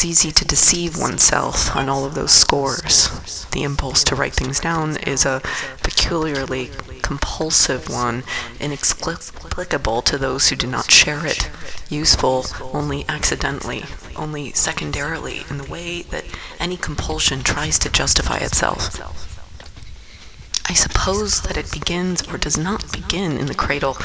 is easy to deceive oneself on all of those scores. The impulse to write things down is a peculiarly compulsive one, inexplicable to those who do not share it, useful only accidentally, only secondarily, in the way that any compulsion tries to justify itself. I suppose that it begins or does not begin in the cradle,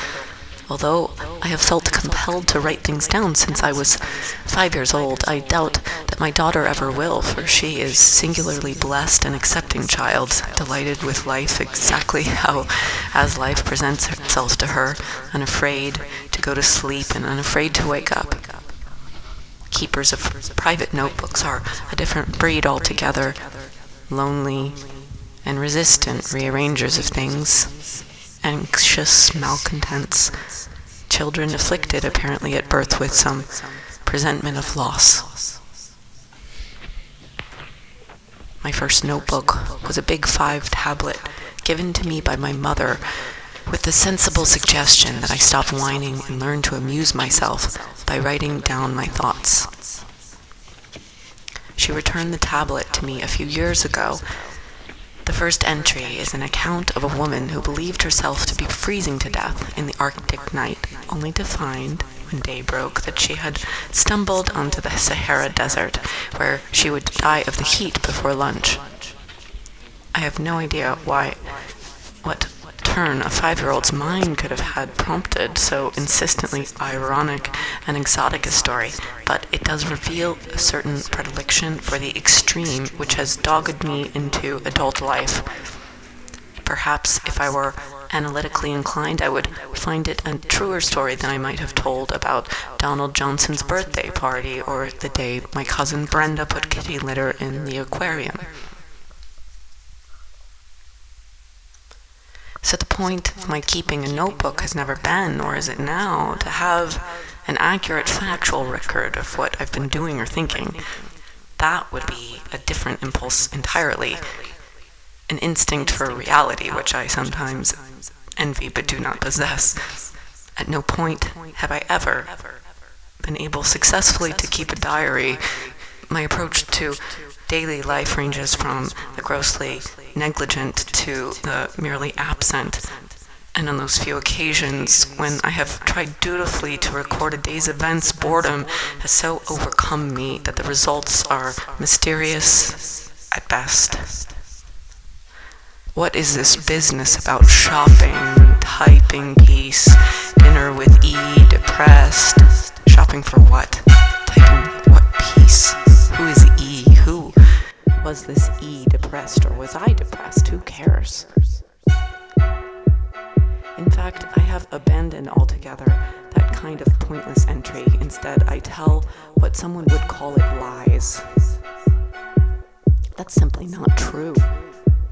although I have felt compelled to write things down since I was 5 years old. I doubt that my daughter ever will, for she is singularly blessed and accepting child, delighted with life exactly as life presents itself to her, unafraid to go to sleep and unafraid to wake up. Keepers of private notebooks are a different breed altogether, lonely and resistant rearrangers of things, anxious malcontents, children afflicted apparently at birth with some presentiment of loss. My first notebook was a big 5 tablet given to me by my mother with the sensible suggestion that I stop whining and learn to amuse myself by writing down my thoughts. She returned the tablet to me a few years ago. The first entry is an account of a woman who believed herself to be freezing to death in the Arctic night, only to find, when day broke, that she had stumbled onto the Sahara Desert, where she would die of the heat before lunch. I have no idea what turn a 5-year-old's mind could have had prompted so insistently ironic and exotic a story, but it does reveal a certain predilection for the extreme which has dogged me into adult life. Perhaps if I were analytically inclined, I would find it a truer story than I might have told about Donald Johnson's birthday party or the day my cousin Brenda put kitty litter in the aquarium. So the point of my keeping a notebook has never been, nor is it now, to have an accurate factual record of what I've been doing or thinking. That would be a different impulse entirely, an instinct for reality which I sometimes envy but do not possess. At no point have I ever been able successfully to keep a diary. My approach to daily life ranges from the grossly negligent to the merely absent, and on those few occasions when I have tried dutifully to record a day's events, boredom has so overcome me that the results are mysterious at best. What is this business about shopping, typing piece, dinner with E, depressed? Shopping for what? Typing what piece? Who is E? Who? Was this E depressed, or was I depressed? Who cares? In fact, I have abandoned altogether that kind of pointless entry. Instead, I tell what someone would call it lies. That's simply not true.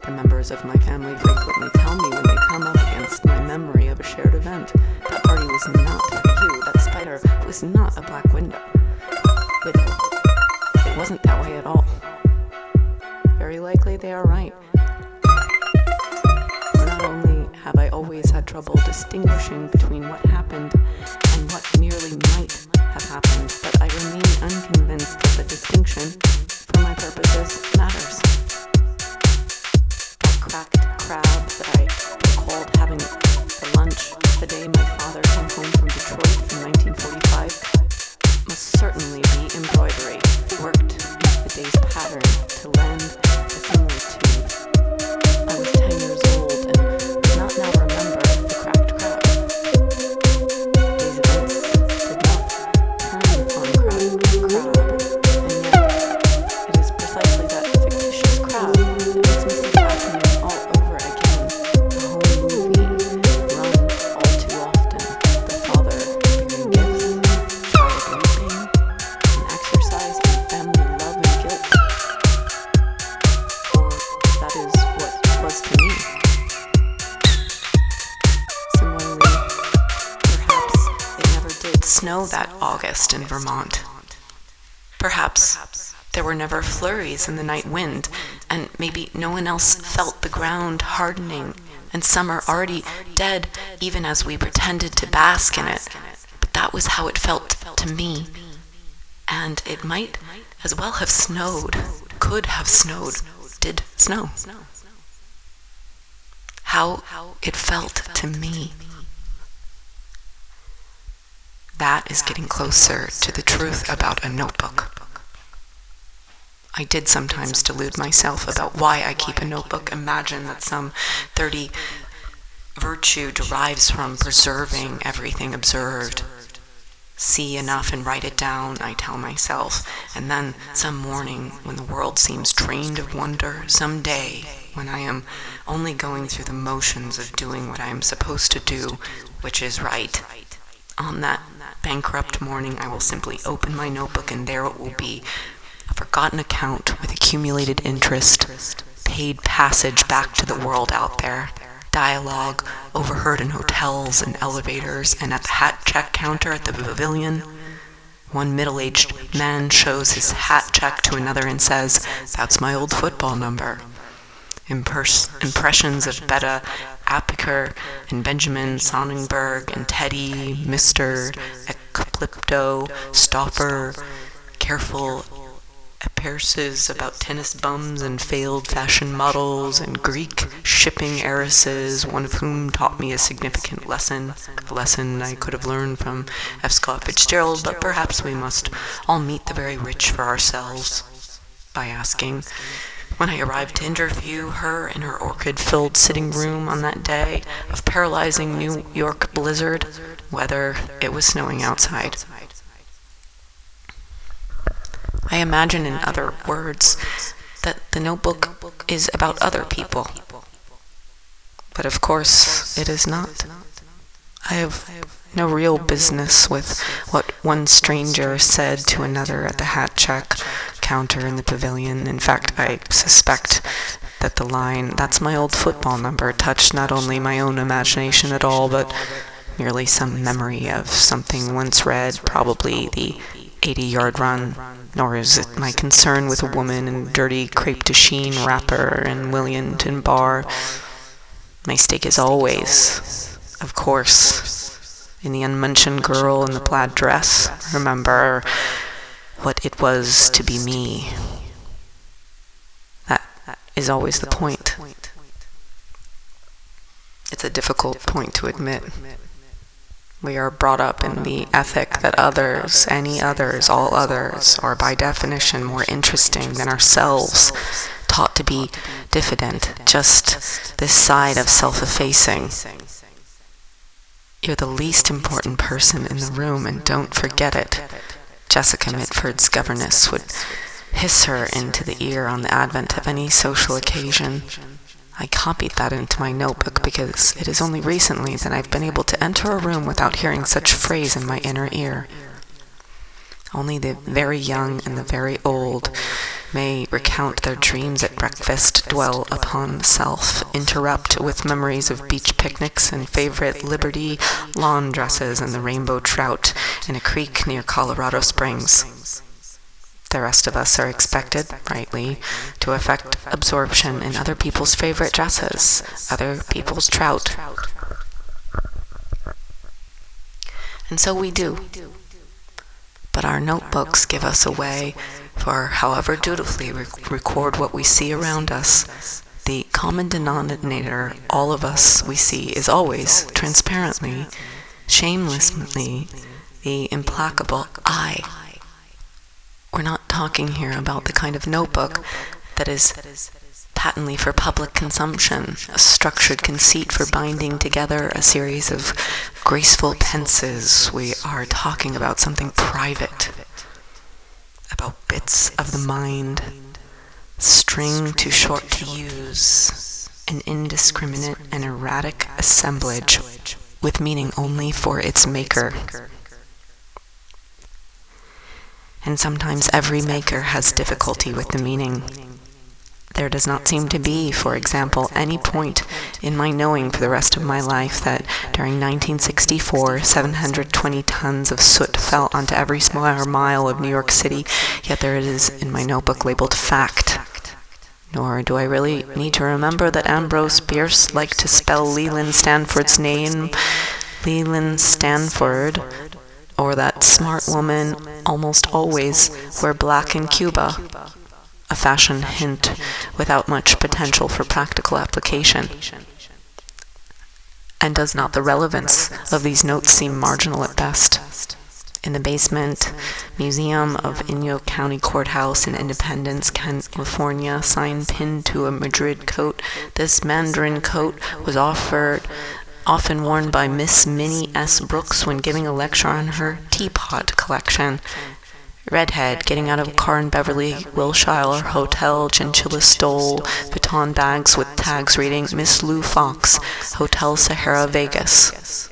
The members of my family frequently tell me when they come up against my memory of a shared event, that party was not you, that spider was not a black widow. It wasn't that way at all. Very likely they are right. For not only have I always had trouble distinguishing between what happened and what merely might have happened, but I remain unconvinced that the distinction, for my purposes, matters. That cracked crab that I recalled having for lunch the day my father came home from Detroit in 1945 must certainly be embroidery, worked into the day's pattern to lend a similitude. I was 10 years old and did not now remember the cracked crab. These events did not turn on cracked crab, and yet it is precisely that fictitious crab that makes me see happening all over again. The home movie run all too often. The father bearing gifts, child weeping, an exercise in family love and guilt. Or that is what it was to me. Similarly, perhaps it never did snow that August in Vermont. Perhaps there were never flurries in the night wind, and maybe no one else felt the ground hardening and summer already dead even as we pretended to bask in it. But that was how it felt to me. And it might as well have snowed, could have snowed, did snow. How it felt to me. That is getting closer to the truth about a notebook. I did sometimes delude myself about why I keep a notebook, imagine that some 30 virtue derives from preserving everything observed. See enough and write it down, I tell myself, and then some morning when the world seems drained of wonder, some day when I am only going through the motions of doing what I am supposed to do, which is right. On that bankrupt morning, I will simply open my notebook and there it will be, a forgotten account with accumulated interest, paid passage back to the world out there, dialogue overheard in hotels and elevators and at the hat check counter at the pavilion. One middle-aged man shows his hat check to another and says, "That's my old football number." Impressions of Betta Appicer and Benjamin Sonnenberg and Teddy, Mr. Eclipto, Stauffer, careful appearances about tennis bums and failed fashion models and Greek shipping heiresses, one of whom taught me a significant lesson, a lesson I could have learned from F. Scott Fitzgerald, but perhaps we must all meet the very rich for ourselves by asking, when I arrived to interview her in her orchid-filled sitting room on that day of paralyzing New York blizzard, whether it was snowing outside. I imagine, in other words, that the notebook is about other people. But of course, it is not. I have no real business with what one stranger said to another at the hat check counter in the pavilion. In fact, I suspect that the line, "That's my old football number," touched not only my own imagination at all, but merely some memory of something once read, probably the 80-yard run. Nor is it my concern with a woman in dirty crepe de chine wrapper and Williamton bar. My stake is always, of course, in the unmentioned girl in the plaid dress. Remember what it was to be me. That is always the point. It's a difficult point to admit. We are brought up in the ethic that others, any others, all others, are by definition more interesting than ourselves, taught to be diffident, just this side of self-effacing. You're the least important person in the room, and don't forget it. Jessica Mitford's governess would hiss her into the ear on the advent of any social occasion. I copied that into my notebook because it is only recently that I've been able to enter a room without hearing such phrase in my inner ear. Only the very young and the very old may recount their dreams at breakfast, dwell upon the self, interrupt with memories of beach picnics and favorite Liberty lawn dresses and the rainbow trout in a creek near Colorado Springs. The rest of us are expected, rightly, to affect absorption in other people's favorite dresses, other people's trout. And so we do. But our notebooks give us a way for, however dutifully we record what we see around us, the common denominator all of us we see is always, transparently, shamelessly, the implacable I. We're not talking here about the kind of notebook that is patently for public consumption, a structured conceit for binding together a series of graceful pences. We are talking about something private, about bits of the mind, string too short to use, an indiscriminate and erratic assemblage with meaning only for its maker. And sometimes every maker has difficulty with the meaning. There does not seem to be, for example, any point in my knowing for the rest of my life that during 1964, 720 tons of soot fell onto every square mile of New York City, yet there it is in my notebook labeled fact. Nor do I really need to remember that Ambrose Bierce liked to spell Leland Stanford's name, Leland Stanford, Or that smart woman almost always wear black in Cuba, a fashion hint without much potential for practical application. And does not the relevance of these notes seem marginal at best? In the basement museum of Inyo County Courthouse in Independence, California, sign pinned to a Madrid coat, this mandarin coat was often worn by Miss Minnie S. Brooks when giving a lecture on her teapot collection. Redhead, getting out of a car in Beverly Wilshire Hotel, chinchilla stole, baton bags with tags reading Miss Lou Fox, Hotel Sahara, Vegas.